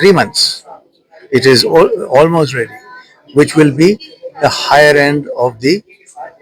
3 months. It is almost ready, which will be the higher end of the,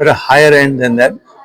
but a higher end than that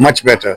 much better,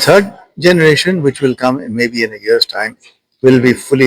Third generation, which will come maybe in a year's time, will be fully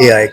AI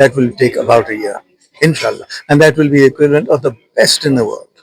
That will take about a year, inshallah, and that will be equivalent of the best in the world.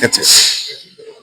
That's it.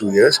2 years,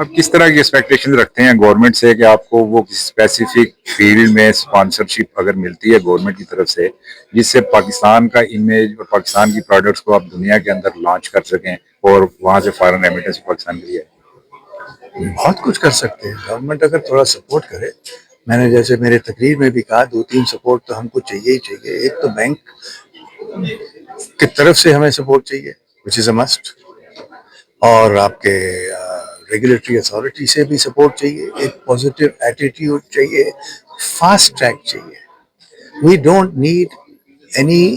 آپ کس طرح کی expectation رکھتے ہیں government سے کہ آپ کو وہ کسی اسپیسیفک فیلڈ میں اسپانسرشپ اگر ملتی ہے گورنمنٹ کی طرف سے جس سے پاکستان کا امیج اور پاکستان کی پروڈکٹس کو آپ دنیا کے اندر لانچ کر سکیں اور وہاں سے فارن ریمیٹنس پاکستان کے لیے؟ بہت کچھ کر سکتے ہیں گورنمنٹ اگر تھوڑا سپورٹ کرے. میں نے جیسے میرے تقریر میں بھی کہا 2-3 سپورٹ تو ہم کو چاہیے ہی چاہیے. ایک تو بینک کی طرف سے ہمیں سپورٹ چاہیے وچ از اے مسٹ, اور آپ کے ریگولیٹری اتھارٹی سے بھی سپورٹ چاہیے. ایک پازیٹیو ایٹیٹیوڈ چاہیے, فاسٹ ٹریک چاہیے. وی ڈونٹ نیڈ اینی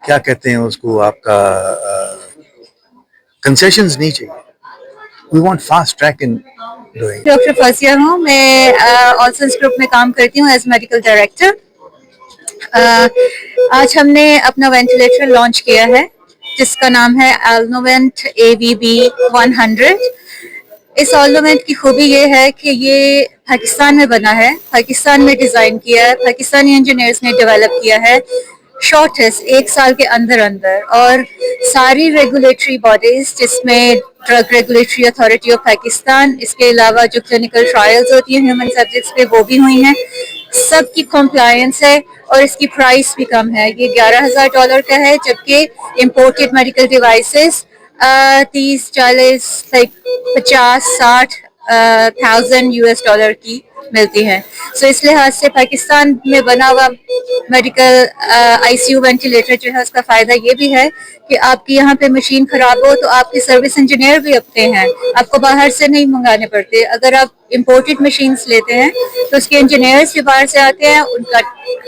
کیا کہتے ہیں اس کو, آپ کا کنسیشنز نہیں چاہیے. We want fast track in doing. Doctor Fazia ہوں, میں آلسنس گروپ میں کام کرتی ہوں ایز میڈیکل ڈائریکٹر. آج ہم نے اپنا وینٹیلیٹر لانچ کیا ہے جس کا نام ہے آلنووینٹ AVB100. اس آلنووینٹ کی خوبی یہ ہے کہ یہ پاکستان میں بنا ہے, پاکستان میں ڈیزائن کیا ہے, پاکستانی انجینئرس نے ڈیولپ کیا ہے شارٹیسٹ 1 سال کے اندر اور ساری ریگولیٹری باڈیز جس میں drug regulatory authority of Pakistan, اس کے علاوہ جو کلینکل ٹرائلز ہوتی ہیں ہیومن سبجیکٹس پہ وہ بھی ہوئی ہیں, سب کی کمپلائنس ہے اور اس کی پرائس بھی کم ہے. یہ $11,000 کا ہے, جبکہ امپورٹڈ میڈیکل ڈیوائسز 30-40 $50,000-60,000 کی ملتی ہیں. سو اس لحاظ سے پاکستان میں بنا ہوا میڈیکل ICU وینٹیلیٹر جو ہے اس کا فائدہ یہ بھی ہے کہ آپ کی یہاں پہ مشین خراب ہو تو آپ کے سروس انجینئر بھی اپنے ہیں, آپ کو باہر سے نہیں منگانے پڑتے. اگر آپ امپورٹڈ مشینز لیتے ہیں تو اس کے انجینئرز بھی باہر سے آتے ہیں, ان کا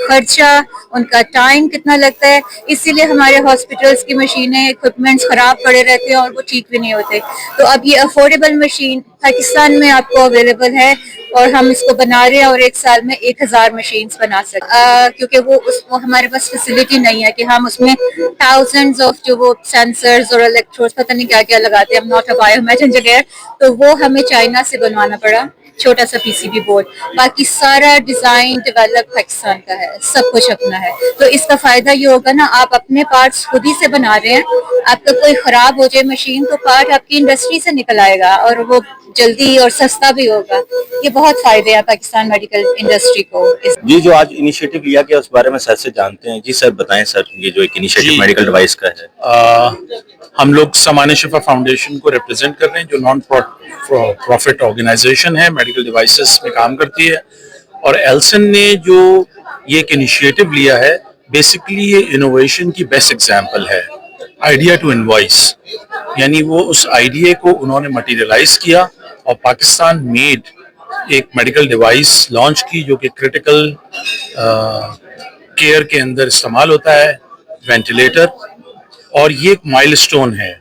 خرچہ, ان کا ٹائم کتنا لگتا ہے. اسی لیے ہمارے ہاسپٹلس کی مشینیں اکوپمنٹس خراب پڑے رہتے ہیں اور وہ ٹھیک بھی نہیں ہوتے. تو اب یہ افورڈیبل مشین پاکستان میں آپ کو اویلیبل ہے اور ہم اس کو بنا رہے ہیں اور 1 سال میں 1000 مشینز بنا سکتے ہیں, کیونکہ وہ ہمارے پاس فیسلٹی نہیں ہے کہ ہم اس میں thousands آف جو وہ سینسرز اور الیکٹروڈز پتہ نہیں کیا کیا لگاتے ہیں. ہم ناٹ اے بایومیڈ انجینئر, تو وہ ہمیں چائنا سے بنوانا پڑا چھوٹا سا PCB بورڈ. باقی سارا ڈیزائن ڈیولپ پاکستان کا ہے, سب کچھ اپنا ہے. تو اس کا فائدہ یہ ہوگا نا, آپ اپنے پارٹس خود ہی سے بنا رہے ہیں, آپ کا کوئی خراب ہو جائے مشین تو پارٹ آپ کی انڈسٹری سے نکل آئے گا اور وہ جلدی اور سستا بھی ہوگا. یہ بہت فائدے ہیں پاکستان میڈیکل انڈسٹری کو. جی, جو آج انیشیٹو لیا گیا اس بارے میں سر سے جانتے ہیں. جی سر بتائیں سر, یہ جو ایک انیشیٹو میڈیکل ڈیوائس کا ہے. ہم لوگ سامان شفا فاؤنڈیشن کو ریپرزینٹ کر رہے ہیں جو نان پروفٹ آرگنائزیشن ہے, میڈیکل ڈیوائسز میں کام کرتی ہے. اور ایلسن نے جو یہ ایک انیشیٹو لیا ہے, بیسیکلی یہ انوویشن کی بیسٹ ایگزامپل ہے. آئیڈیا ٹو انوائس, یعنی وہ اس آئیڈیا کو انہوں نے مٹیریلائز کیا اور پاکستان میڈ ایک میڈیکل ڈیوائس لانچ کی جو کہ کرٹیکل کیئر کے اندر استعمال ہوتا ہے, وینٹیلیٹر. اور یہ ایک مائل سٹون ہے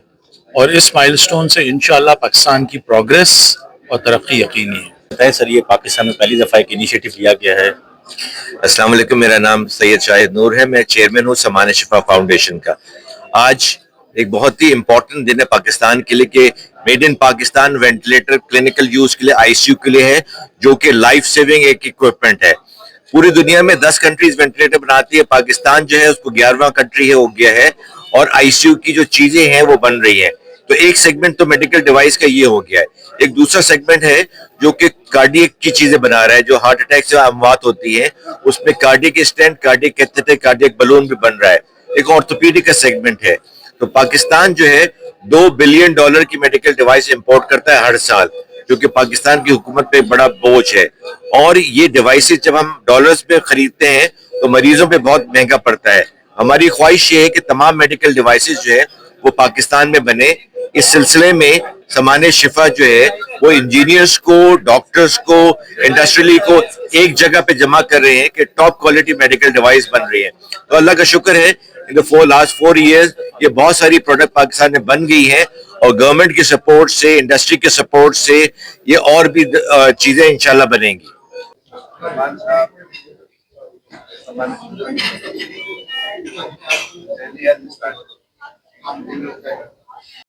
اور اس مائل سٹون سے انشاءاللہ پاکستان کی پروگریس اور ترقی یقینی ہے. بتائیں سر, یہ پاکستان میں پہلی دفعہ ایک انیشیٹو لیا گیا ہے. السلام علیکم, میرا نام سید شاہد نور ہے, میں چیئرمین ہوں سامان شفا فاؤنڈیشن کا. آج ایک بہت ہی امپورٹنٹ دن ہے پاکستان کے لیے کہ made in Pakistan ventilator clinical use کے لیے ICU کے لیے ہے, جو کہ لائف سیونگ ایک اکوپمنٹ ہے. پوری دنیا میں 10 کنٹریز وینٹیلیٹر بناتی ہے, پاکستان جو ہے اس کو 11واں کنٹری ہو گیا ہے اور ICU کی جو چیزیں ہیں وہ بن رہی ہیں. تو ایک سیگمنٹ تو میڈیکل ڈیوائس کا یہ ہو گیا ہے. ایک دوسرا سیگمنٹ ہے جو کہ کارڈیک کی چیزیں بنا رہا ہے, جو ہارٹ اٹیک سے اموات ہوتی ہے اس میں cardiac stent, cardiac catheter, cardiac balloon بھی بن رہا ہے. ایک آرتھوپیڈک کا سیگمنٹ ہے. تو پاکستان جو ہے $2 بلین کی میڈیکل ڈیوائس امپورٹ کرتا ہے ہر سال, جو کہ پاکستان کی حکومت پہ بڑا بوجھ ہے. اور یہ ڈیوائسز جب ہم ڈالرز پہ خریدتے ہیں تو مریضوں پہ بہت مہنگا پڑتا ہے. ہماری خواہش یہ ہے کہ تمام میڈیکل ڈیوائسز جو ہے وہ پاکستان میں بنے. اس سلسلے میں سامان شفا جو ہے وہ انجینئرز کو, ڈاکٹرز کو, انڈسٹریلی کو ایک جگہ پہ جمع کر رہے ہیں کہ ٹاپ کوالٹی میڈیکل ڈیوائس بن رہی ہے. تو اللہ کا شکر ہے لاسٹ 4 years یہ بہت ساری پروڈکٹ پاکستان میں بن گئی ہیں, اور گورنمنٹ کے سپورٹ سے, انڈسٹری کے سپورٹ سے یہ اور بھی چیزیں انشاءاللہ بنیں گی.